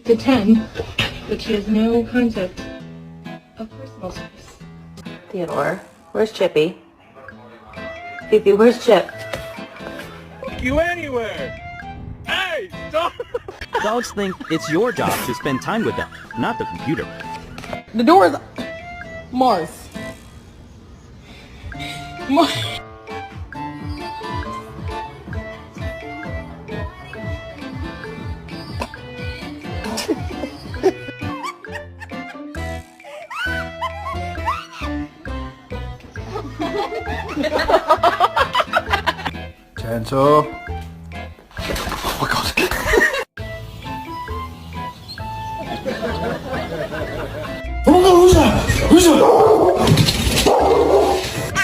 to 10, but she has no concept of personal space. Theodore, where's Chippy? Fifi, where's Chip? You anywhere! Hey, stop! Dogs think it's your job to spend time with them, not the computer. The door is... Mars. Gentle.